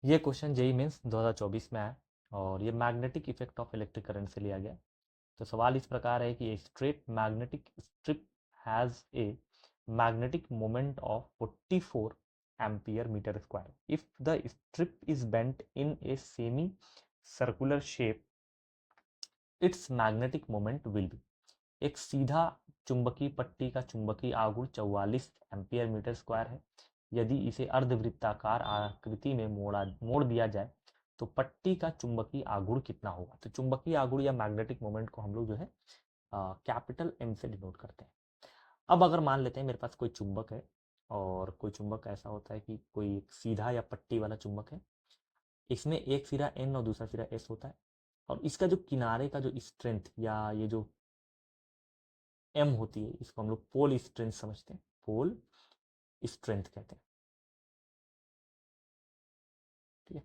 ये question JEE mains 2024 में आया और ये magnetic effect of electric current से लिया गया। तो सवाल इस प्रकार है कि straight magnetic strip has a magnetic moment of 44 ampere metre square if the strip is bent in a semi circular shape its magnetic moment will be. एक सीधा चुंबकीय पट्टी का चुंबकीय आघूर्ण 44 एम्पियर मीटर स्क्वायर है। यदि इसे अर्धवृत्ताकार आकृति में मोड़ दिया जाए तो पट्टी का चुंबकीय आघूर्ण कितना होगा। तो चुंबकीय आघूर्ण या मैग्नेटिक मोमेंट को हम लोग जो है कैपिटल एम से डिनोट करते हैं। अब अगर मान लेते हैं मेरे पास कोई चुंबक है और कोई चुंबक ऐसा होता है कि कोई एक सीधा या पट्टी वाला चुंबक है, इसमें एक सिरा एन और दूसरा सिरा एस होता है और इसका जो किनारे का जो स्ट्रेंथ या ये जो एम होती है इसको हम लोग पोल स्ट्रेंथ समझते हैं, पोल स्ट्रेंथ कहते हैं। ठीक है,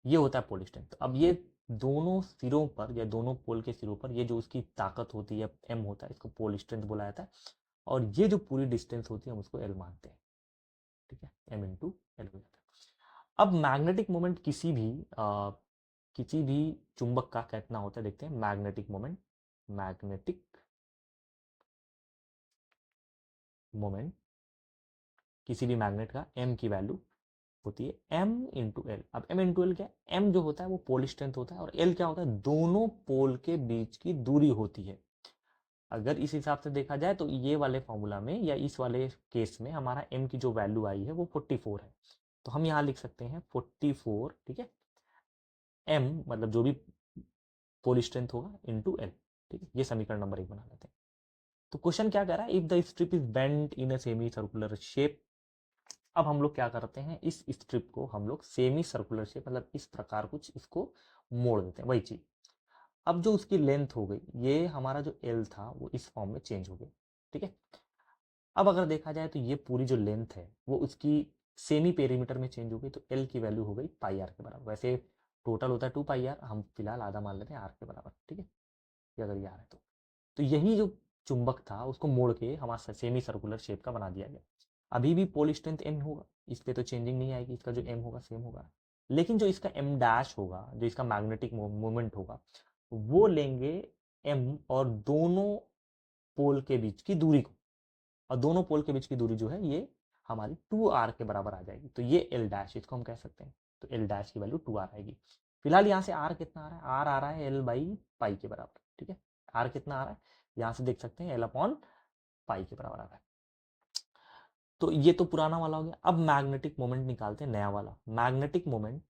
ये होता है पोल स्ट्रेंथ। तो अब ये दोनों सिरों पर या दोनों पोल के सिरों पर ये जो उसकी ताकत होती है एम होता है, इसको पोल स्ट्रेंथ बोला जाता है। और ये जो पूरी डिस्टेंस होती है हम उसको एल मानते हैं। ठीक है, एम इंटू एल हो जाता है। अब मैग्नेटिक मोमेंट किसी भी चुंबक का कितना होता है देखते हैं। मैग्नेटिक मोमेंट किसी भी मैग्नेट का एम की वैल्यू होती है एम इंटू एल। अब एम इंटू एल क्या है, एम जो होता है वो पोल स्ट्रेंथ होता है और एल क्या होता है, दोनों पोल के बीच की दूरी होती है। अगर इस हिसाब से देखा जाए तो ये वाले फॉर्मूला में या इस वाले केस में हमारा एम की जो वैल्यू आई है वो 44 है। तो हम यहाँ लिख सकते हैं 44, ठीक है, एम मतलब जो भी पोल स्ट्रेंथ होगा इंटू एल। ठीक है, ये समीकरण नंबर 1 बना लेते हैं। तो क्वेश्चन क्या कह रहा है, if the strip is bent in a semi circular shape. अब हम लोग क्या करते हैं, इस स्ट्रिप को हम लोग सेमी सर्कुलर शेप मतलब इस प्रकार कुछ इसको मोड़ देते हैं, वही चीज। अब जो उसकी लेंथ हो गई, ये हमारा जो एल था वो इस फॉर्म में चेंज हो गई। ठीक है, अब अगर देखा जाए तो ये पूरी जो लेंथ है वो उसकी सेमी पेरीमीटर में चेंज हो गई। तो एल की वैल्यू हो गई पाई आर के बराबर। वैसे टोटल होता है 2 पाई आर, हम फिलहाल आधा मान लेते हैं आर के बराबर। ठीक है, ये अगर ये आर है तो यही जो चुंबक था उसको मोड़ के हमारा सेमी सर्कुलर शेप का बना दिया गया। अभी भी पोल स्ट्रेंथ एम होगा, इस पे तो चेंजिंग नहीं आएगी, इसका जो एम होगा सेम होगा। लेकिन जो इसका एम डैश होगा, जो इसका मैग्नेटिक मोमेंट होगा, वो लेंगे एम और दोनों पोल के बीच की दूरी को। और दोनों पोल के बीच की दूरी जो है ये हमारी 2r के बराबर आ जाएगी। तो ये एल डैश इसको हम कह सकते हैं। तो एल डैश की वैल्यू 2r आएगी। फिलहाल यहाँ से आर कितना आ रहा है, आर आ रहा है एल बाई पाई के बराबर। ठीक है, आर कितना आ रहा है यहाँ से देख सकते हैं, एल अपॉन पाई के बराबर आ रहा है। तो ये तो पुराना वाला हो गया। अब मैग्नेटिक मोमेंट निकालते हैं, नया वाला मैग्नेटिक मोमेंट।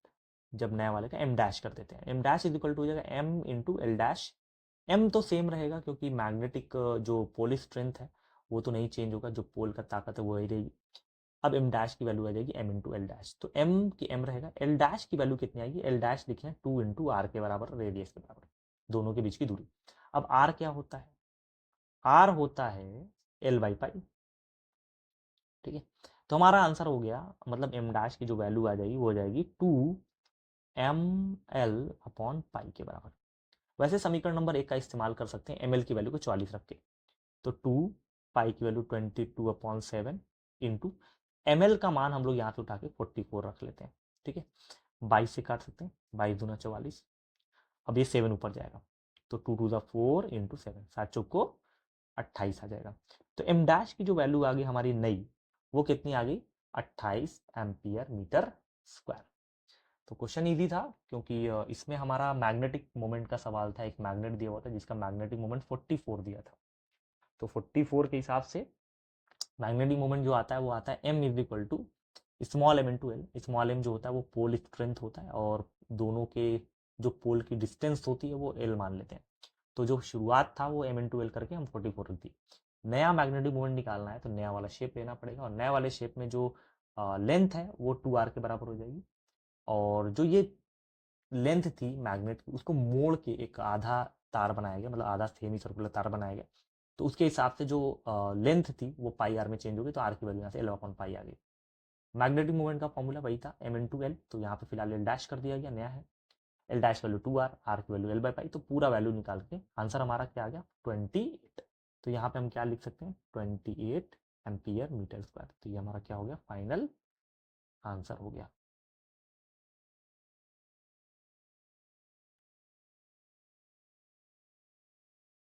जब नया वाले का एम डैश कर देते हैं, M dash is equal to हो जाएगा M into L dash. M तो सेम रहेगा क्योंकि मैग्नेटिक जो पोल स्ट्रेंथ है वो तो नहीं चेंज होगा, जो पोल का ताकत है वो ही रहेगी। अब एम डैश की वैल्यू आ जाएगी एम इंटू एल डैश। तो एम की एम रहेगा, एल डैश की वैल्यू कितनी आएगी, एल डैश लिखे 2 इंटू आर के बराबर, रेडियस के बराबर, दोनों के बीच की दूरी। अब आर क्या होता है, आर होता है एल बाई पाई। ठीक है, तो हमारा आंसर हो गया, मतलब एम डैश की जो वैल्यू आ जाएगी वो हो जाएगी 2 ml अपॉन पाई के बराबर। वैसे समीकरण नंबर 1 का इस्तेमाल कर सकते हैं, ml की वैल्यू को 44 रख के। तो 2 पाई की वैल्यू 22/7 इंटू ml का मान हम लोग यहाँ से उठा के 44 रख लेते हैं। ठीक है, 22 से काट सकते हैं, 22 दूना 44। अब ये 7 ऊपर जाएगा तो 2 टू ज़ा 4 इंटू 7, 7 चौक को 28 आ जाएगा। तो एम डैश की जो वैल्यू आ गई हमारी नई, वो कितनी आ गई, 28 एम्पियर मीटर स्क्वायर। तो क्वेश्चन इजी था क्योंकि इसमें हमारा मैग्नेटिक मोमेंट का सवाल था। एक मैग्नेट दिया हुआ था जिसका मैग्नेटिक मोमेंट 44 दिया था। तो 44 के हिसाब से मैग्नेटिक मोमेंट जो आता है वो आता है M is equal to small M into L. Small M जो होता है वो पोल स्ट्रेंथ होता है और दोनों के जो पोल की डिस्टेंस होती है वो एल मान लेते हैं। तो जो शुरुआत था वो एम इंटू एल करके हम 44 रख दी। नया मैग्नेटिक मोमेंट निकालना है तो नया वाला शेप लेना पड़ेगा और नया वाले शेप में जो लेंथ है वो 2r के बराबर हो जाएगी। और जो ये लेंथ थी मैग्नेट की उसको मोड़ के एक आधा तार बनाया गया, मतलब आधा सेमी सर्कुलर तार बनाया गया। तो उसके हिसाब से जो लेंथ थी वो पाई आर में चेंज हो गई, तो आर की वैल्यू यहाँ से एल अपॉन पाई आ गई। मैग्नेटिक मूवमेंट का फॉर्मूला वही था एम इंटू एल, तो यहाँ पे फिलहाल एल डैश कर दिया गया, नया है L dash value 2r, R की वैल्यू एल बाई पाई। तो पूरा वैल्यू निकाल के आंसर हमारा क्या आ गया 28। तो यहाँ पे हम क्या लिख सकते हैं 28 एम्पियर मीटर स्क्वायर। तो ये हमारा क्या हो गया, फाइनल आंसर हो गया।